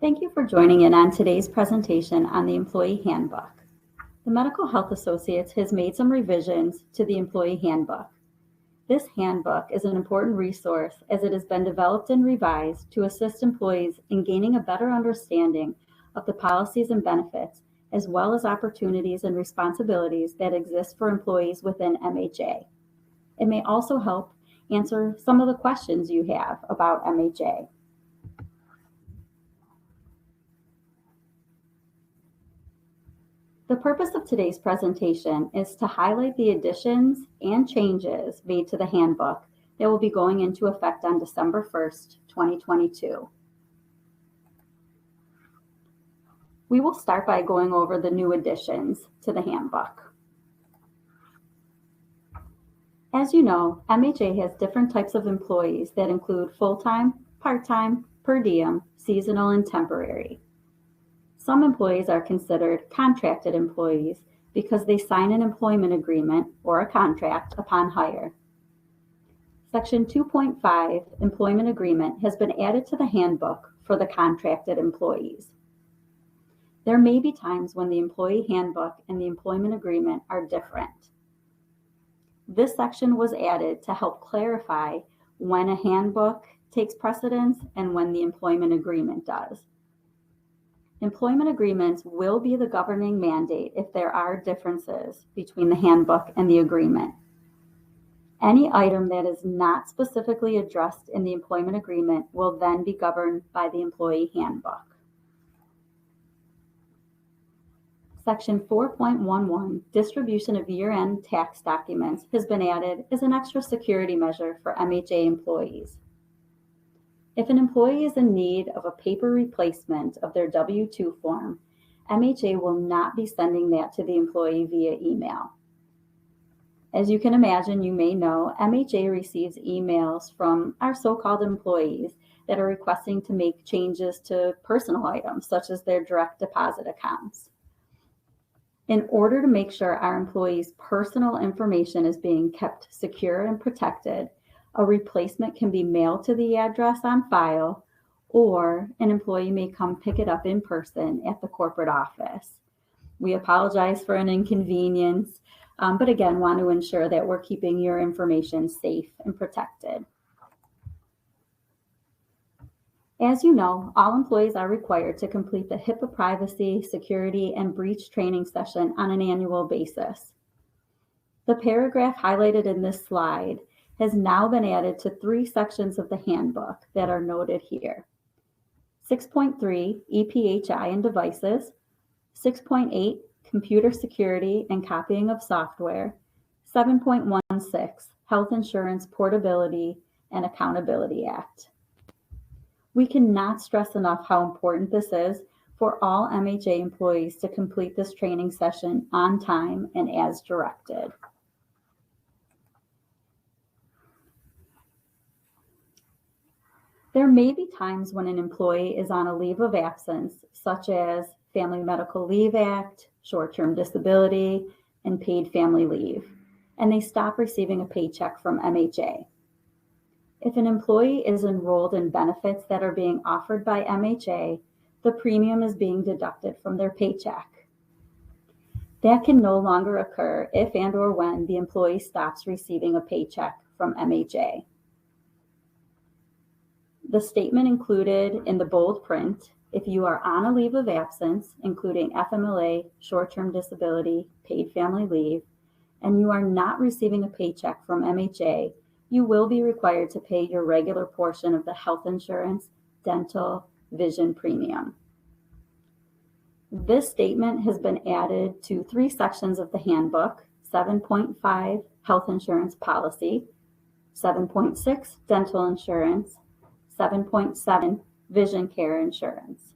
Thank you for joining in on today's presentation on the Employee Handbook. The Medical Health Associates has made some revisions to the Employee Handbook. This handbook is an important resource as it has been developed and revised to assist employees in gaining a better understanding of the policies and benefits, as well as opportunities and responsibilities that exist for employees within MHA. It may also help answer some of the questions you have about MHA. The purpose of today's presentation is to highlight the additions and changes made to the handbook that will be going into effect on December 1st, 2022. We will start by going over the new additions to the handbook. As you know, MHA has different types of employees that include full-time, part-time, per diem, seasonal, and temporary. Some employees are considered contracted employees because they sign an employment agreement or a contract upon hire. Section 2.5 Employment Agreement has been added to the handbook for the contracted employees. There may be times when the Employee Handbook and the Employment Agreement are different. This section was added to help clarify when a handbook takes precedence and when the employment agreement does. Employment agreements will be the governing mandate if there are differences between the handbook and the agreement. Any item that is not specifically addressed in the employment agreement will then be governed by the Employee Handbook. Section 4.11, Distribution of Year-End Tax Documents, has been added as an extra security measure for MHA employees. If an employee is in need of a paper replacement of their W-2 form, MHA will not be sending that to the employee via email. As you can imagine, you may know, MHA receives emails from our so-called employees that are requesting to make changes to personal items, such as their direct deposit accounts. In order to make sure our employees' personal information is being kept secure and protected, a replacement can be mailed to the address on file, or an employee may come pick it up in person at the corporate office. We apologize for an inconvenience, but again, want to ensure that we're keeping your information safe and protected. As you know, all employees are required to complete the HIPAA privacy, security, and breach training session on an annual basis. The paragraph highlighted in this slide has now been added to 3 sections of the handbook that are noted here. 6.3, EPHI and devices, 6.8, computer security and copying of software, 7.16, Health Insurance Portability and Accountability Act. We cannot stress enough how important this is for all MHA employees to complete this training session on time and as directed. There may be times when an employee is on a leave of absence, such as Family Medical Leave Act, short-term disability, and paid family leave, and they stop receiving a paycheck from MHA. If an employee is enrolled in benefits that are being offered by MHA, the premium is being deducted from their paycheck. That can no longer occur if and or when the employee stops receiving a paycheck from MHA. The statement included in the bold print, if you are on a leave of absence, including FMLA, short-term disability, paid family leave, and you are not receiving a paycheck from MHA, you will be required to pay your regular portion of the health insurance, dental, vision premium. This statement has been added to 3 sections of the handbook: 7.5, Health Insurance Policy, 7.6, Dental Insurance, 7.7, Vision Care Insurance.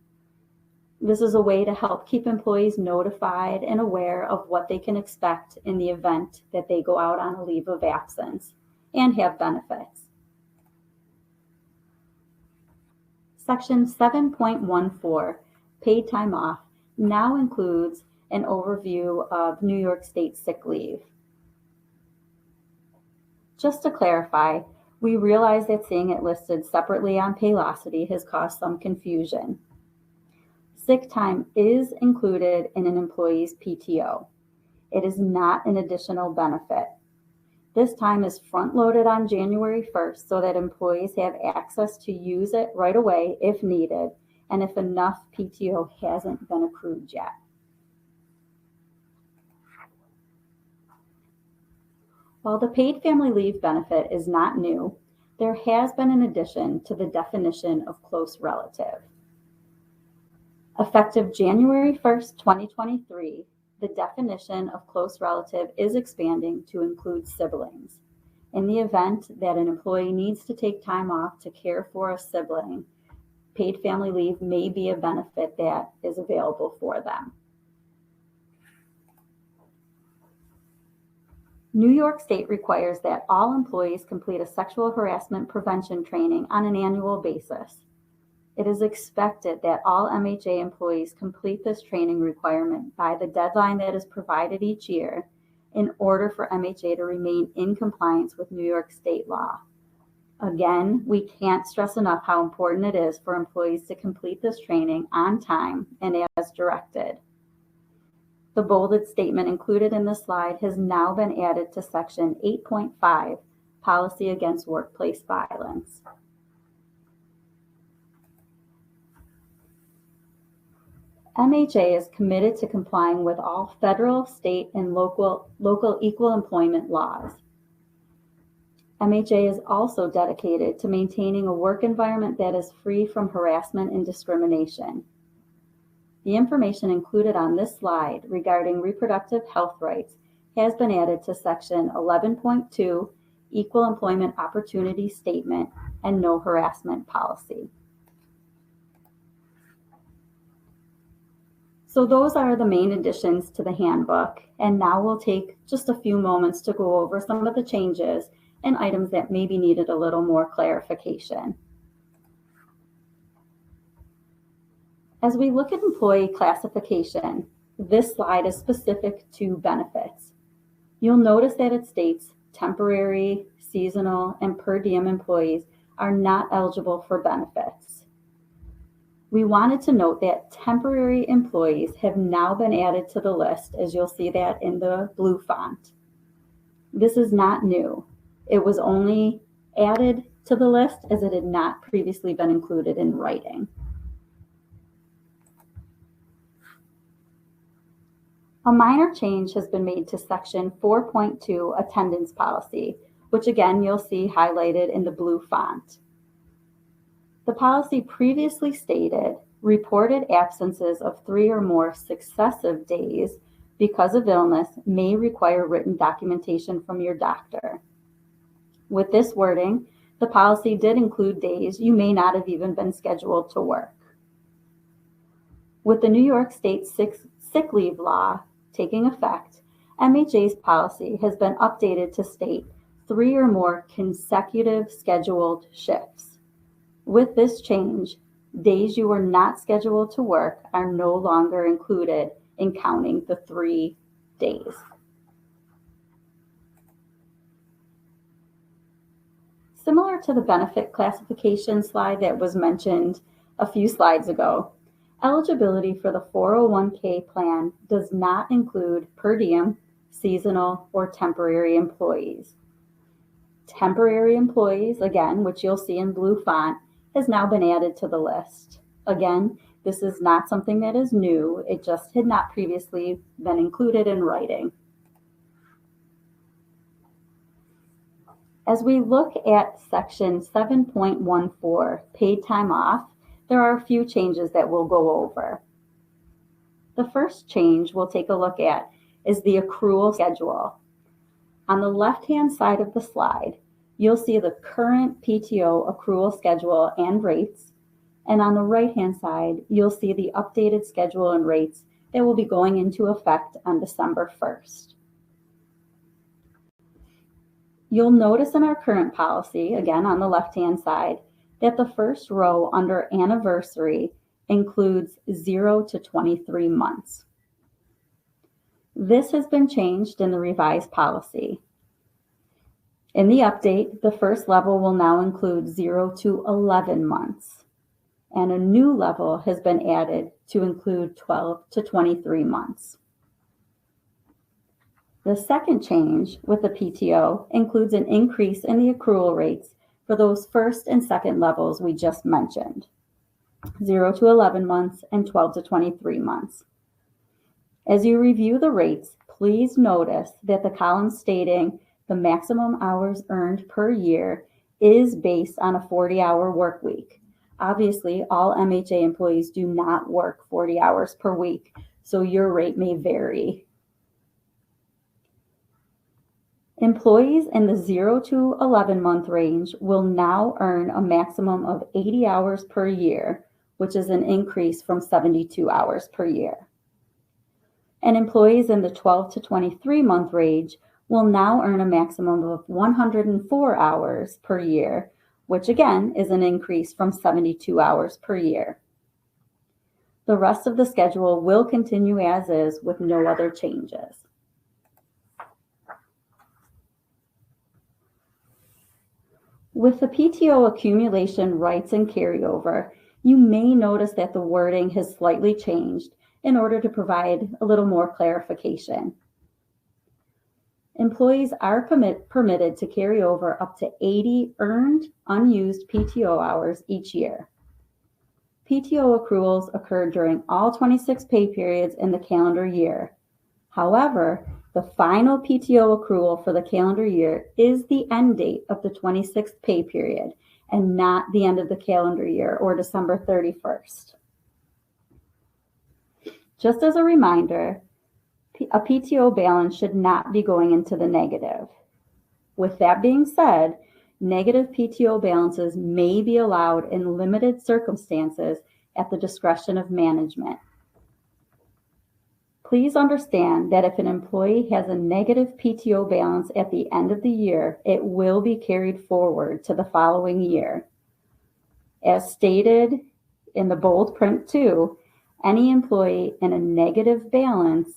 This is a way to help keep employees notified and aware of what they can expect in the event that they go out on a leave of absence and have benefits. Section 7.14, Paid Time Off, now includes an overview of New York State sick leave. Just to clarify, we realize that seeing it listed separately on Paylocity has caused some confusion. Sick time is included in an employee's PTO. It is not an additional benefit. This time is front-loaded on January 1st so that employees have access to use it right away if needed and if enough PTO hasn't been accrued yet. While the paid family leave benefit is not new, there has been an addition to the definition of close relative. Effective January 1st, 2023, the definition of close relative is expanding to include siblings. In the event that an employee needs to take time off to care for a sibling, paid family leave may be a benefit that is available for them. New York State requires that all employees complete a sexual harassment prevention training on an annual basis. It is expected that all MHA employees complete this training requirement by the deadline that is provided each year in order for MHA to remain in compliance with New York State law. Again, we can't stress enough how important it is for employees to complete this training on time and as directed. The bolded statement included in this slide has now been added to Section 8.5, Policy Against Workplace Violence. MHA is committed to complying with all federal, state, and local equal employment laws. MHA is also dedicated to maintaining a work environment that is free from harassment and discrimination. The information included on this slide regarding reproductive health rights has been added to Section 11.2, Equal Employment Opportunity Statement and No Harassment Policy. So those are the main additions to the handbook, and now we'll take just a few moments to go over some of the changes and items that maybe needed a little more clarification. As we look at employee classification, this slide is specific to benefits. You'll notice that it states temporary, seasonal, and per diem employees are not eligible for benefits. We wanted to note that temporary employees have now been added to the list, as you'll see that in the blue font. This is not new. It was only added to the list as it had not previously been included in writing. A minor change has been made to Section 4.2 Attendance Policy, which again you'll see highlighted in the blue font. The policy previously stated reported absences of 3 or more successive days because of illness may require written documentation from your doctor. With this wording, the policy did include days you may not have even been scheduled to work. With the New York State Sick Leave law taking effect, MHA's policy has been updated to state 3 or more consecutive scheduled shifts. With this change, days you were not scheduled to work are no longer included in counting the 3 days. Similar to the benefit classification slide that was mentioned a few slides ago, eligibility for the 401k plan does not include per diem, seasonal, or temporary employees. Temporary employees, again, which you'll see in blue font, has now been added to the list. Again, this is not something that is new. It just had not previously been included in writing. As we look at Section 7.14, paid time off, there are a few changes that we'll go over. The first change we'll take a look at is the accrual schedule. On the left-hand side of the slide, you'll see the current PTO accrual schedule and rates, and on the right-hand side, you'll see the updated schedule and rates that will be going into effect on December 1st. You'll notice in our current policy, again on the left-hand side, that the first row under anniversary includes 0 to 23 months. This has been changed in the revised policy. In the update, the first level will now include 0 to 11 months. and a new level has been added to include 12 to 23 months. The second change with the PTO includes an increase in the accrual rates for those first and second levels we just mentioned, 0 to 11 months and 12 to 23 months. As you review the rates, please notice that the column stating the maximum hours earned per year is based on a 40-hour work week. Obviously, all MHA employees do not work 40 hours per week, so your rate may vary. Employees in the 0 to 11 month range will now earn a maximum of 80 hours per year, which is an increase from 72 hours per year. And employees in the 12 to 23 month range will now earn a maximum of 104 hours per year, which again is an increase from 72 hours per year. The rest of the schedule will continue as is with no other changes. With the PTO accumulation rights and carryover, you may notice that the wording has slightly changed in order to provide a little more clarification. Employees are permitted to carry over up to 80 earned, unused PTO hours each year. PTO accruals occur during all 26 pay periods in the calendar year. However, the final PTO accrual for the calendar year is the end date of the 26th pay period and not the end of the calendar year or December 31st. Just as a reminder, a PTO balance should not be going into the negative. With that being said, negative PTO balances may be allowed in limited circumstances at the discretion of management. Please understand that if an employee has a negative PTO balance at the end of the year, it will be carried forward to the following year. As stated in the bold print 2, any employee in a negative balance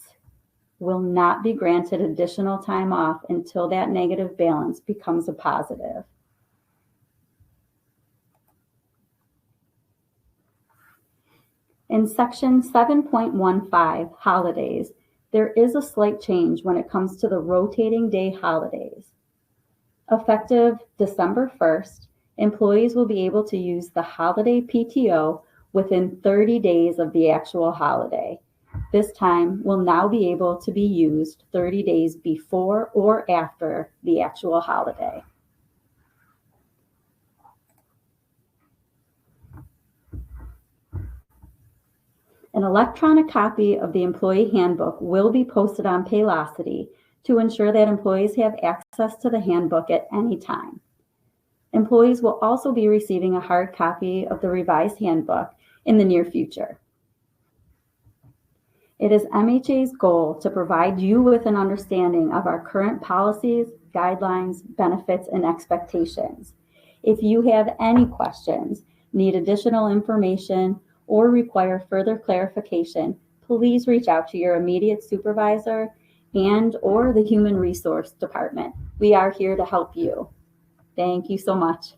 will not be granted additional time off until that negative balance becomes a positive. In section 7.15, holidays, there is a slight change when it comes to the rotating day holidays. Effective December 1st, employees will be able to use the holiday PTO within 30 days of the actual holiday. This time will now be able to be used 30 days before or after the actual holiday. An electronic copy of the Employee Handbook will be posted on Paylocity to ensure that employees have access to the handbook at any time. Employees will also be receiving a hard copy of the revised handbook in the near future. It is MHA's goal to provide you with an understanding of our current policies, guidelines, benefits, and expectations. If you have any questions, need additional information, or require further clarification, please reach out to your immediate supervisor and/or the Human Resource Department. We are here to help you. Thank you so much.